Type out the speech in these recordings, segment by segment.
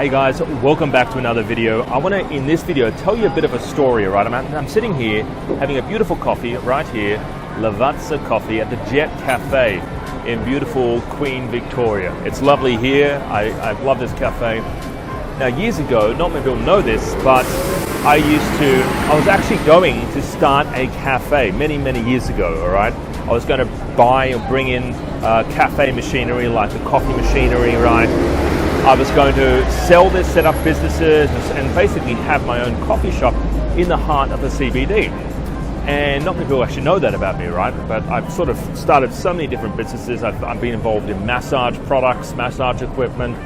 Hey guys, welcome back to another video. I want to, in this video, tell you a bit of a story, right? I'm sitting here having a beautiful coffee right here, Lavazza Coffee at the Jet Cafe in beautiful Queen Victoria. It's lovely here. I love this cafe. Now years ago, not many people know this, but I was actually going to start a cafe many years ago, all right? I was going to buy or bring in cafe machinery like the coffee machinery, right? I was going to sell this, set up businesses, and basically have my own coffee shop in the heart of the CBD. And not many people actually know that about me, right? But I've sort of started so many different businesses. I've been involved in massage products, massage equipment,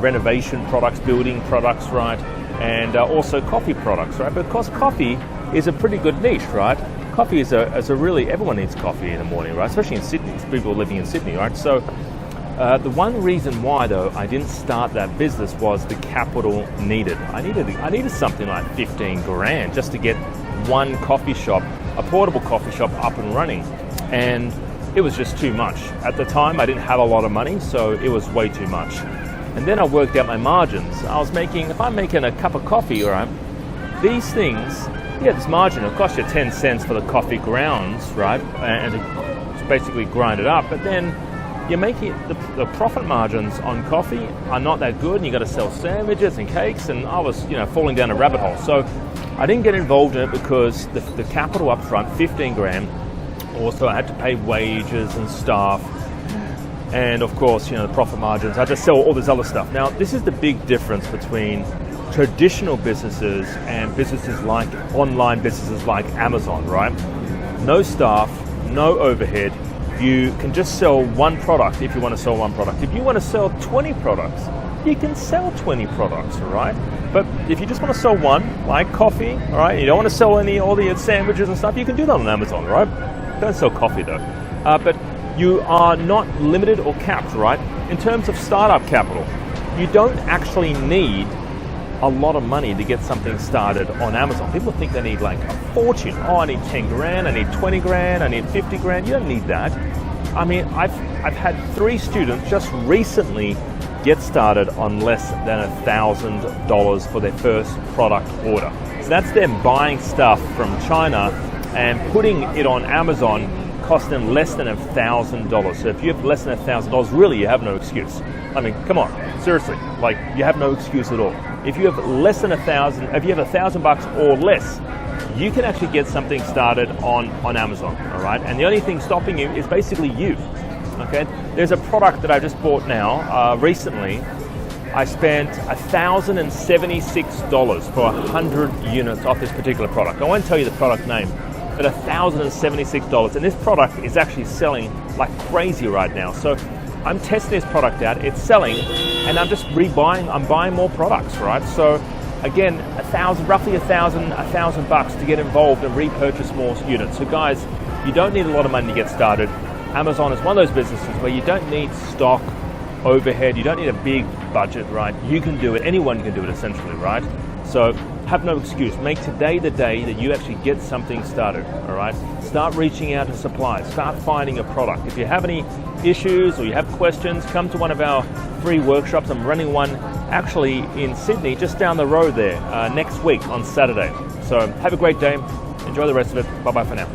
renovation products, building products, right? And also coffee products, right? Because coffee is a pretty good niche, right? Coffee is a really, everyone needs coffee in the morning, right? Especially in Sydney, people living in Sydney, right? So the one reason why, though, I didn't start that business was the capital needed. I needed something like 15 grand just to get one coffee shop, a portable coffee shop, up and running, and it was just too much. At the time, I didn't have a lot of money, so it was way too much. And then I worked out my margins. If I'm making a cup of coffee, right, these things, yeah, this margin, it'll cost you 10 cents for the coffee grounds, right, and to basically grind it up, but then you're making the profit margins on coffee are not that good, and you got to sell sandwiches and cakes, and I was falling down a rabbit hole. So I didn't get involved in it because the capital up front, 15 grand. Also, I had to pay wages and staff, and of course, the profit margins. I had to sell all this other stuff. Now, this is the big difference between traditional businesses and businesses like online businesses like Amazon, right? No staff, no overhead. You can just sell one product if you want to sell one product. If you want to sell 20 products, you can sell 20 products, all right? But if you just want to sell one, like coffee, all right, you don't want to sell all the sandwiches and stuff, you can do that on Amazon, right? Don't sell coffee though. But you are not limited or capped, right? In terms of startup capital, you don't actually need a lot of money to get something started on Amazon. People think they need like a fortune. Oh, I need 10 grand, I need 20 grand, I need 50 grand. You don't need that. I mean, I've had 3 students just recently get started on less than $1,000 for their first product order. So that's them buying stuff from China and putting it on Amazon, cost them less than $1,000. So if you have less than $1,000, really you have no excuse. I mean, come on, seriously, like you have no excuse at all. If you have less than $1,000, if you have $1,000 or less, you can actually get something started on Amazon, all right? And the only thing stopping you is basically you, okay? There's a product that I just bought now, recently. I spent $1,076 for 100 units off this particular product. I won't tell you the product name, but $1,076. And this product is actually selling like crazy right now. So I'm testing this product out, it's selling, and I'm just I'm buying more products, right? So again, roughly $1,000 to get involved and repurchase more units. So guys, you don't need a lot of money to get started. Amazon is one of those businesses where you don't need stock, overhead, you don't need a big budget, right? You can do it, anyone can do it essentially, right? So have no excuse. Make today the day that you actually get something started, all right? Start reaching out to suppliers, start finding a product. If you have any issues or you have questions, come to one of our free workshops. I'm running one actually in Sydney, just down the road there, next week on Saturday. So have a great day, enjoy the rest of it, bye-bye for now.